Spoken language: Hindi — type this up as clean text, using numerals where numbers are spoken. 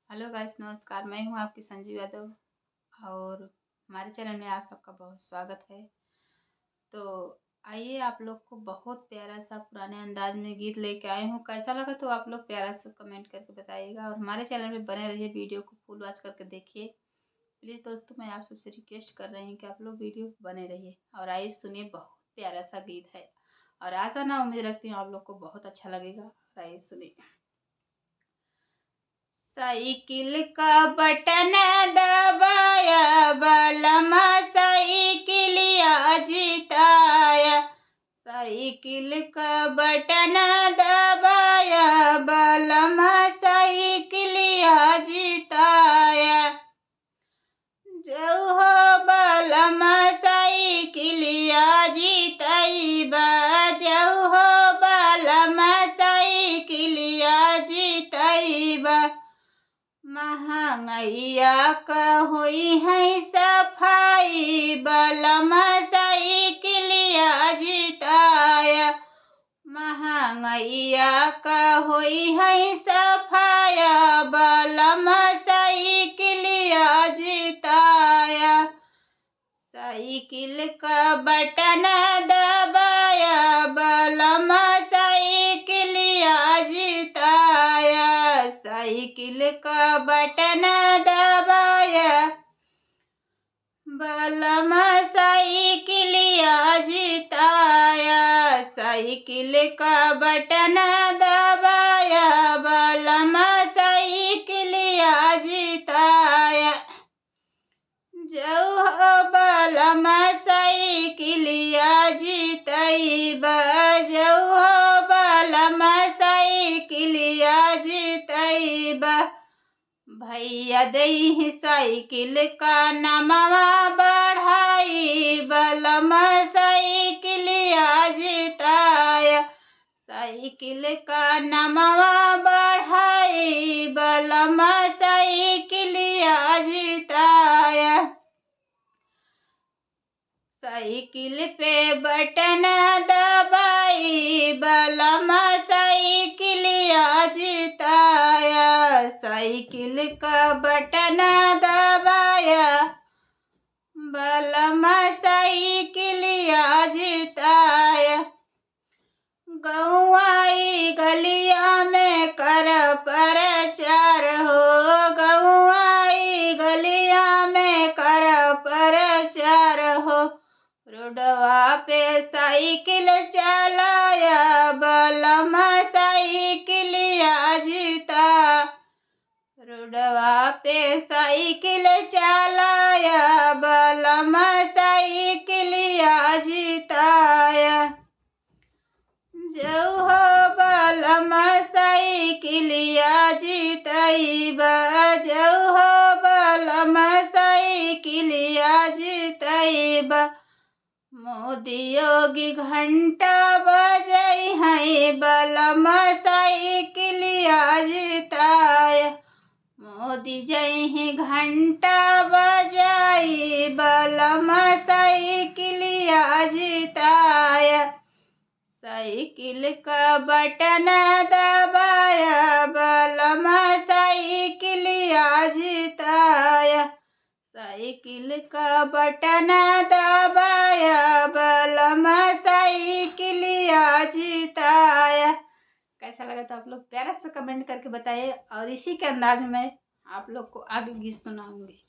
हेलो गाइस, नमस्कार। मैं हूं आपकी संजू यादव और हमारे चैनल में आप सबका बहुत स्वागत है। तो आइए, आप लोग को बहुत प्यारा सा पुराने अंदाज में गीत लेके आए हूं। कैसा लगा तो आप लोग प्यारा सा कमेंट करके बताइएगा और हमारे चैनल में बने रहिए, वीडियो को फुल वॉच करके देखिए। प्लीज़ दोस्तों, मैं आप सबसे रिक्वेस्ट कर रही हूँ कि आप लोग वीडियो बने रहिए और आइए सुनिए, बहुत प्यारा सा गीत है और आशा ना उम्मीद रखती हूँ आप लोग को बहुत अच्छा लगेगा। आइए सुनिए। साइकिल का बटन दबाया, बलमा साइकिलिया जिताया। साइकिल का बटन दबाया, बलमा साइकिलिया जिताया। जौहो बलमा साइकिलिया जितैबा, जौहो बलमा साइकिलिया जितैबा। महंगैया का होई है सफाई, बलमा साइकिलिया जिताया। महंगैया का होई है सफाया, बलमा साइकिलिया जिताया। साइकिल का बटन दबाया, बलमा साइकिलिया जिताया। साइकिल का बटन दबाया, बलमा साइकिलिया जिताया। साइकिल का बटन दबाया, बलमा साइकिलिया जिताया। जौहो बलमा साइकिलिया जितैबा, जौहो बलमा साइकिलिया जितैबा। भैया देहि साइकिल का नमवा बढ़ाई, बलमा साइकिलिया जिताया। साइकिल का नमवा बढ़ाई, बलमा साइकिलिया जिताया। साइकिल पे बटन दबाई, बलमा साइकिलिया जिताया। साइकिल का बटन दबाया, बलमा साइकिलिया जिताया। गौआई गलिया में कर प्रचार हो, गौआई गलिया में कर प्रचार हो। रोडवा पे साइकिल चलाया, बलमा साइकिलिया जिता। रोडवा पे साइकिल चलाया, बलमा साइकिलिया जिताया। जौहो बलमा साइकिलिया जितैबा, जौहो बलमा साइकिलिया जितैबा। मोदी योगी घंटा बजै है, बलमा साइकिलिया जिताया। मोदी जय घंटा बजाई, बलमा साइकिलिया जिताया। साइकिल का बटन दबाया, बलमा साइकिलिया जिताया। साइकिल का बटन दबाया, बलमा साइकिलिया जिताया। कैसा लगा तो आप लोग प्यारा सा कमेंट करके बताइए और इसी के अंदाज में आप लोग को आगे गीत सुनाऊंगी।